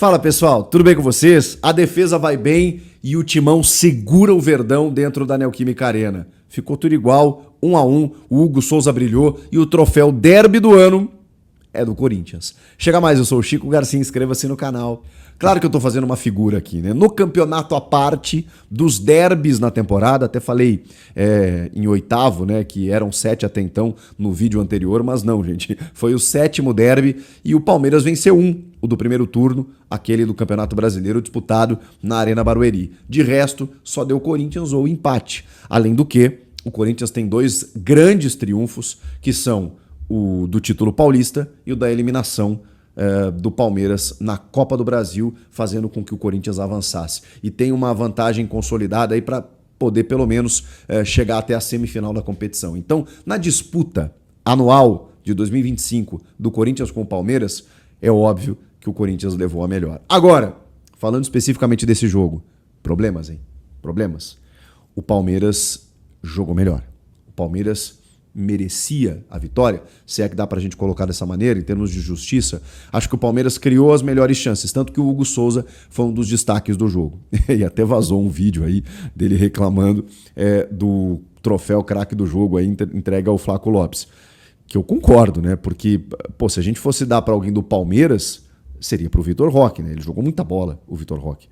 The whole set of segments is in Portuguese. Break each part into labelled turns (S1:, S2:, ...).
S1: Fala pessoal, tudo bem com vocês? A defesa vai bem e o Timão segura o Verdão dentro da Neoquímica Arena. Ficou tudo igual, 1-1, o Hugo Souza brilhou e o troféu Derby do ano é do Corinthians. Chega mais, eu sou o Chico Garcia, inscreva-se no canal. Claro que eu tô fazendo uma figura aqui, né? No campeonato à parte dos derbys na temporada, até falei em oitavo, né? Que eram 7 até então no vídeo anterior, mas não, gente. Foi o 7º derby e o Palmeiras venceu o do primeiro turno, aquele do Campeonato Brasileiro disputado na Arena Barueri. De resto, só deu Corinthians ou empate. Além do que, o Corinthians tem 2 grandes triunfos, que são o do título paulista e o da eliminação do Palmeiras na Copa do Brasil, fazendo com que o Corinthians avançasse. E tem uma vantagem consolidada aí para poder pelo menos chegar até a semifinal da competição. Então, na disputa anual de 2025 do Corinthians com o Palmeiras, é óbvio que o Corinthians levou a melhor. Agora, falando especificamente desse jogo, problemas, hein? Problemas. O Palmeiras jogou melhor. O Palmeiras merecia a vitória, se é que dá pra gente colocar dessa maneira, em termos de justiça. Acho que o Palmeiras criou as melhores chances, tanto que o Hugo Souza foi um dos destaques do jogo. E até vazou um vídeo aí dele reclamando do troféu craque do jogo aí, entregue ao Flaco Lopes. Que eu concordo, né? Porque, pô, se a gente fosse dar pra alguém do Palmeiras, seria pro Vitor Roque, né? Ele jogou muita bola, o Vitor Roque.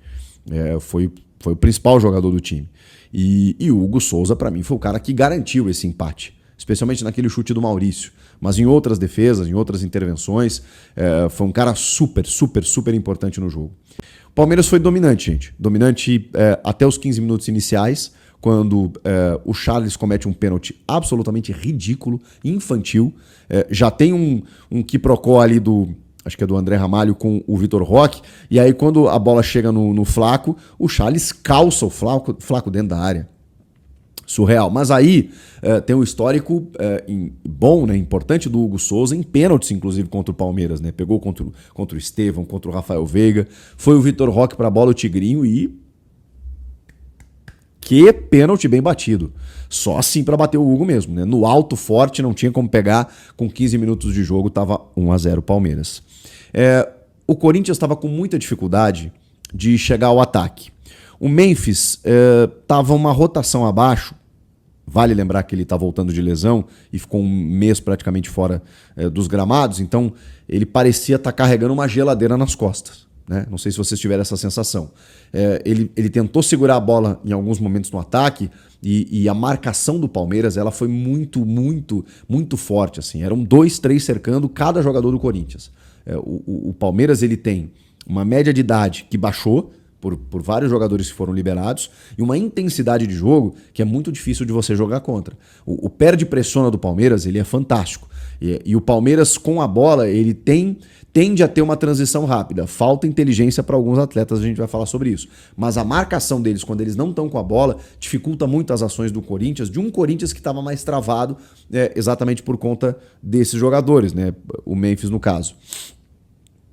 S1: Foi o principal jogador do time. E o Hugo Souza, pra mim, foi o cara que garantiu esse empate. Especialmente naquele chute do Maurício. Mas em outras defesas, em outras intervenções, foi um cara super importante no jogo. O Palmeiras foi dominante, gente. Dominante até os 15 minutos iniciais, quando o Charles comete um pênalti absolutamente ridículo, infantil. Já tem um quiprocó ali acho que é do André Ramalho com o Vitor Roque, e aí quando a bola chega no Flaco, o Charles calça o Flaco dentro da área. Surreal. Mas aí tem um histórico bom, né, importante do Hugo Souza, em pênaltis, inclusive, contra o Palmeiras. Né? Pegou contra o Estevão, contra o Rafael Veiga. Foi o Vitor Roque para a bola, o Tigrinho, e que pênalti bem batido. Só assim para bater o Hugo mesmo. Né? No alto, forte, não tinha como pegar. Com 15 minutos de jogo, estava 1-0 Palmeiras. O Corinthians estava com muita dificuldade de chegar ao ataque. O Memphis estava uma rotação abaixo. Vale lembrar que ele está voltando de lesão e ficou um mês praticamente fora dos gramados, então ele parecia estar carregando uma geladeira nas costas. Né? Não sei se vocês tiveram essa sensação. Ele tentou segurar a bola em alguns momentos no ataque e a marcação do Palmeiras ela foi muito forte. Assim. Eram 2, 3 cercando cada jogador do Corinthians. O Palmeiras ele tem uma média de idade que baixou, por vários jogadores que foram liberados, e uma intensidade de jogo que é muito difícil de você jogar contra. O perde-pressiona do Palmeiras, ele é fantástico. E o Palmeiras, com a bola, ele tende a ter uma transição rápida. Falta inteligência para alguns atletas, a gente vai falar sobre isso. Mas a marcação deles, quando eles não estão com a bola, dificulta muito as ações do Corinthians, de um Corinthians que estava mais travado exatamente por conta desses jogadores, né? O Memphis no caso.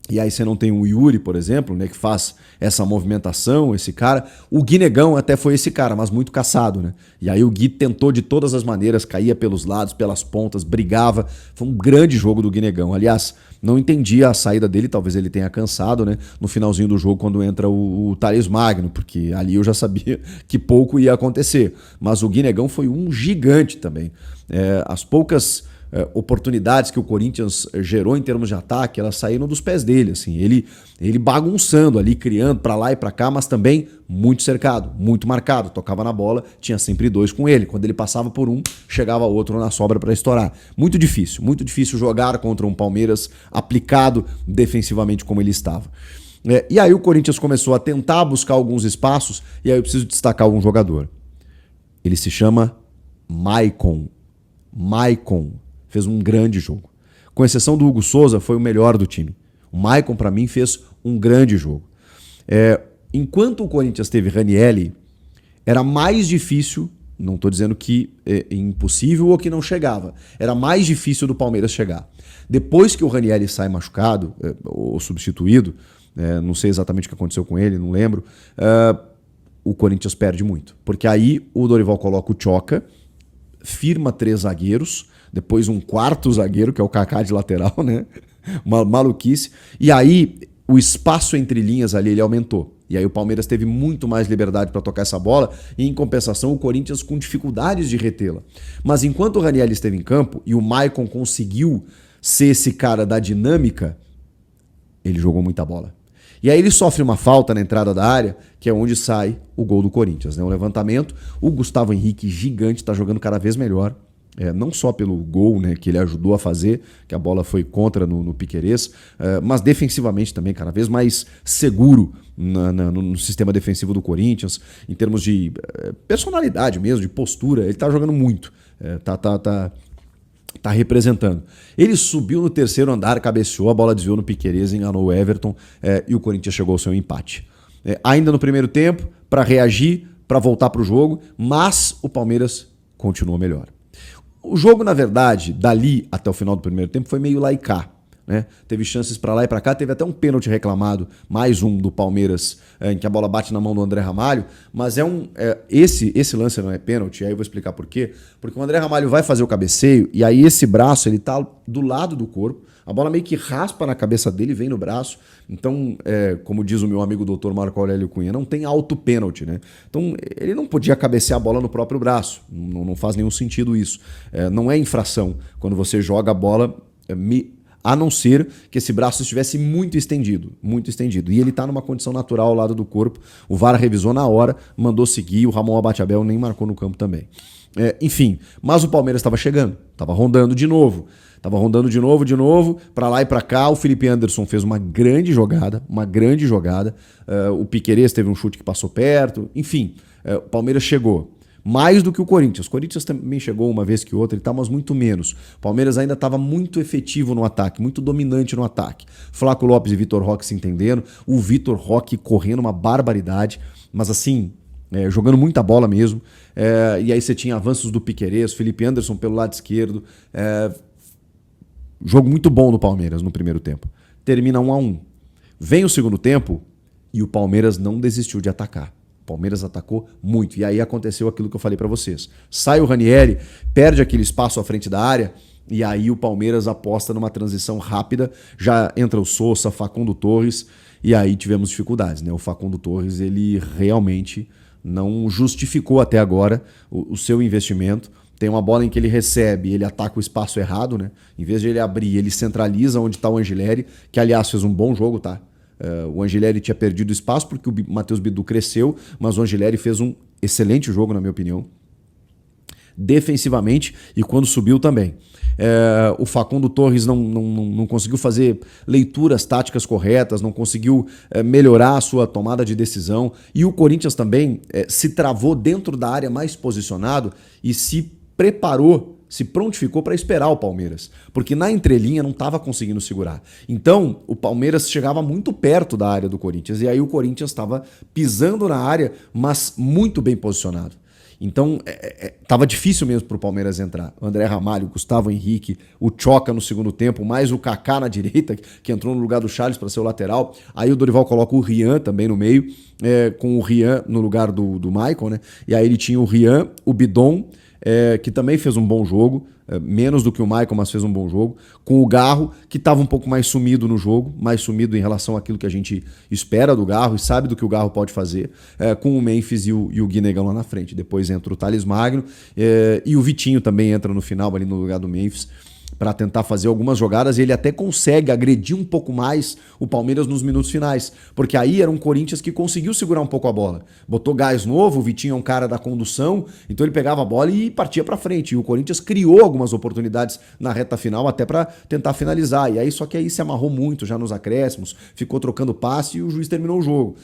S1: E aí você não tem o Yuri, por exemplo, né, que faz essa movimentação, esse cara. O Gui Negão até foi esse cara, mas muito caçado, né? E aí o Gui tentou de todas as maneiras, caía pelos lados, pelas pontas, brigava. Foi um grande jogo do Gui Negão. Aliás, não entendi a saída dele, talvez ele tenha cansado, né? No finalzinho do jogo, quando entra o Thales Magno, porque ali eu já sabia que pouco ia acontecer. Mas o Gui Negão foi um gigante também. As poucas oportunidades que o Corinthians gerou em termos de ataque, elas saíram dos pés dele, assim, ele bagunçando ali, criando para lá e para cá, mas também muito cercado, muito marcado, tocava na bola, tinha sempre 2 com ele, quando ele passava por um, chegava outro na sobra para estourar. Muito difícil jogar contra um Palmeiras aplicado defensivamente como ele estava. E aí o Corinthians começou a tentar buscar alguns espaços, e aí eu preciso destacar algum jogador. Ele se chama Maicon. Fez um grande jogo. Com exceção do Hugo Souza, foi o melhor do time. O Maicon, para mim, fez um grande jogo. Enquanto o Corinthians teve Ranieri, era mais difícil, não estou dizendo que é impossível ou que não chegava, era mais difícil do Palmeiras chegar. Depois que o Ranieri sai machucado, ou substituído, não sei exatamente o que aconteceu com ele, não lembro, o Corinthians perde muito. Porque aí o Dorival coloca o Tchoca, firma 3 zagueiros, depois um 4º zagueiro, que é o Kaká de lateral, né? Uma maluquice. E aí o espaço entre linhas ali ele aumentou. E aí o Palmeiras teve muito mais liberdade para tocar essa bola e, em compensação, o Corinthians com dificuldades de retê-la. Mas enquanto o Ranieri esteve em campo e o Maicon conseguiu ser esse cara da dinâmica, ele jogou muita bola. E aí ele sofre uma falta na entrada da área, que é onde sai o gol do Corinthians, né? Um levantamento, o Gustavo Henrique, gigante, está jogando cada vez melhor. Não só pelo gol, né, que ele ajudou a fazer, que a bola foi contra no Piquerez, mas defensivamente também cada vez mais seguro no sistema defensivo do Corinthians, em termos de personalidade mesmo, de postura. Ele está jogando muito, tá representando. Ele subiu no terceiro andar, cabeceou, a bola desviou no Piquerez, enganou o Everton e o Corinthians chegou ao seu empate. Ainda no primeiro tempo, para reagir, para voltar para o jogo, mas o Palmeiras continuou melhor. O jogo, na verdade, dali até o final do primeiro tempo foi meio lá e cá, né? Teve chances para lá e para cá, teve até um pênalti reclamado, mais um do Palmeiras, em que a bola bate na mão do André Ramalho, mas esse lance não é pênalti, aí eu vou explicar por quê. Porque o André Ramalho vai fazer o cabeceio e aí esse braço ele tá do lado do corpo, a bola meio que raspa na cabeça dele e vem no braço. Então, como diz o meu amigo Dr. Marco Aurélio Cunha, não tem auto-pênalti, né? Então, ele não podia cabecear a bola no próprio braço. Não faz nenhum sentido isso. Não é infração quando você joga a bola, a não ser que esse braço estivesse muito estendido, muito estendido. E ele está numa condição natural ao lado do corpo. O VAR revisou na hora, mandou seguir, o Ramon Abateabel nem marcou no campo também. Enfim, mas o Palmeiras estava chegando, estava rondando de novo. Tava rondando de novo, para lá e para cá. O Felipe Anderson fez uma grande jogada. O Piquerez teve um chute que passou perto. Enfim, o Palmeiras chegou. Mais do que o Corinthians. O Corinthians também chegou uma vez que outra, mas muito menos. O Palmeiras ainda estava muito efetivo no ataque, muito dominante no ataque. Flaco Lopes e Vitor Roque se entendendo. O Vitor Roque correndo uma barbaridade, mas assim, jogando muita bola mesmo. E aí você tinha avanços do Piquerez, Felipe Anderson pelo lado esquerdo. Jogo muito bom do Palmeiras no primeiro tempo. Termina 1-1. Vem o segundo tempo e o Palmeiras não desistiu de atacar. O Palmeiras atacou muito. E aí aconteceu aquilo que eu falei para vocês. Sai o Ranieri, perde aquele espaço à frente da área e aí o Palmeiras aposta numa transição rápida. Já entra o Sousa, Facundo Torres e aí tivemos dificuldades, né? O Facundo Torres, ele realmente não justificou até agora o seu investimento. Tem uma bola em que ele recebe, ele ataca o espaço errado, né? Em vez de ele abrir, ele centraliza onde está o Angileri, que aliás fez um bom jogo, tá? O Angileri tinha perdido espaço porque o Matheus Bidu cresceu, mas o Angileri fez um excelente jogo, na minha opinião. Defensivamente e quando subiu também. O Facundo Torres não conseguiu fazer leituras táticas corretas, não conseguiu melhorar a sua tomada de decisão. E o Corinthians também se travou dentro da área mais posicionado e se preparou, se prontificou para esperar o Palmeiras, porque na entrelinha não estava conseguindo segurar. Então, o Palmeiras chegava muito perto da área do Corinthians, e aí o Corinthians estava pisando na área, mas muito bem posicionado. Então, estava difícil mesmo para o Palmeiras entrar. O André Ramalho, o Gustavo Henrique, o Choca no segundo tempo, mais o Kaká na direita, que entrou no lugar do Charles para ser o lateral. Aí o Dorival coloca o Rian também no meio, com o Rian no lugar do Maicon, né? E aí ele tinha o Rian, o Bidon, que também fez um bom jogo, menos do que o Maicon, mas fez um bom jogo, com o Garro, que estava um pouco mais sumido no jogo, mais sumido em relação àquilo que a gente espera do Garro e sabe do que o Garro pode fazer, com o Memphis e o Guinegão lá na frente. Depois entra o Thales Magno e o Vitinho também entra no final ali no lugar do Memphis, para tentar fazer algumas jogadas, e ele até consegue agredir um pouco mais o Palmeiras nos minutos finais, porque aí era um Corinthians que conseguiu segurar um pouco a bola. Botou gás novo, o Vitinho é um cara da condução, então ele pegava a bola e partia para frente, e o Corinthians criou algumas oportunidades na reta final até para tentar finalizar, e aí só que aí se amarrou muito já nos acréscimos, ficou trocando passe e o juiz terminou o jogo.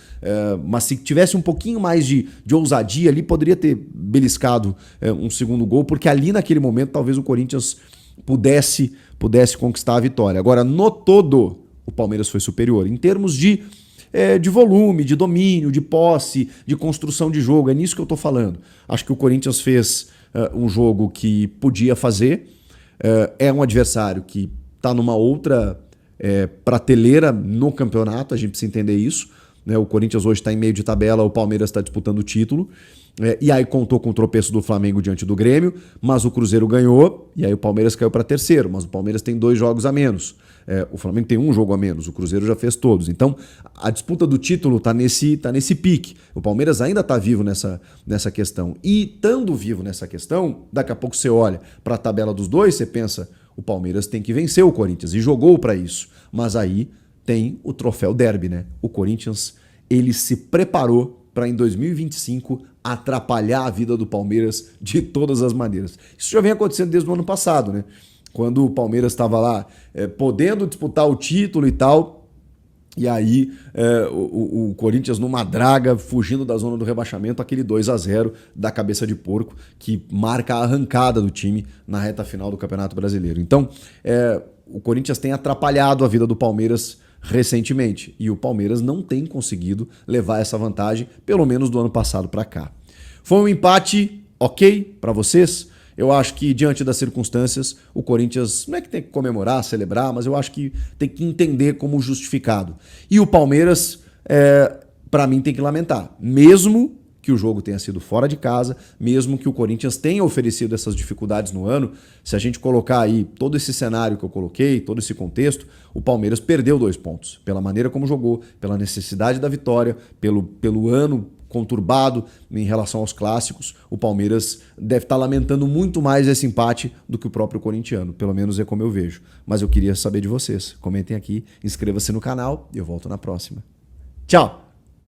S1: Mas se tivesse um pouquinho mais de ousadia ali, poderia ter beliscado um segundo gol, porque ali naquele momento talvez o Corinthians pudesse conquistar a vitória. Agora, no todo, o Palmeiras foi superior. Em termos de volume, de domínio, de posse, de construção de jogo, é nisso que eu estou falando. Acho que o Corinthians fez um jogo que podia fazer. É um adversário que está numa outra prateleira no campeonato, a gente precisa entender isso. né? O Corinthians hoje está em meio de tabela, o Palmeiras está disputando o título. E aí contou com o tropeço do Flamengo diante do Grêmio, mas o Cruzeiro ganhou, e aí o Palmeiras caiu para terceiro, mas o Palmeiras tem 2 jogos a menos. O Flamengo tem 1 jogo a menos, o Cruzeiro já fez todos. Então, a disputa do título tá nesse pique. O Palmeiras ainda está vivo nessa questão. E estando vivo nessa questão, daqui a pouco você olha para a tabela dos dois, você pensa, o Palmeiras tem que vencer o Corinthians, e jogou para isso. Mas aí tem o troféu derby, né? O Corinthians, ele se preparou para em 2025 atrapalhar a vida do Palmeiras de todas as maneiras. Isso já vem acontecendo desde o ano passado, né? Quando o Palmeiras estava lá podendo disputar o título e tal, e aí o Corinthians numa draga, fugindo da zona do rebaixamento, aquele 2-0 da cabeça de porco, que marca a arrancada do time na reta final do Campeonato Brasileiro. Então, o Corinthians tem atrapalhado a vida do Palmeiras recentemente, e o Palmeiras não tem conseguido levar essa vantagem, pelo menos do ano passado para cá. Foi um empate ok para vocês? Eu acho que, diante das circunstâncias, o Corinthians não é que tem que comemorar, celebrar, mas eu acho que tem que entender como justificado. E o Palmeiras, para mim, tem que lamentar. Mesmo que o jogo tenha sido fora de casa, mesmo que o Corinthians tenha oferecido essas dificuldades no ano, se a gente colocar aí todo esse cenário que eu coloquei, todo esse contexto, o Palmeiras perdeu 2 pontos. Pela maneira como jogou, pela necessidade da vitória, pelo ano conturbado em relação aos clássicos, o Palmeiras deve estar lamentando muito mais esse empate do que o próprio corintiano, pelo menos é como eu vejo. Mas eu queria saber de vocês. Comentem aqui, inscreva-se no canal e eu volto na próxima. Tchau!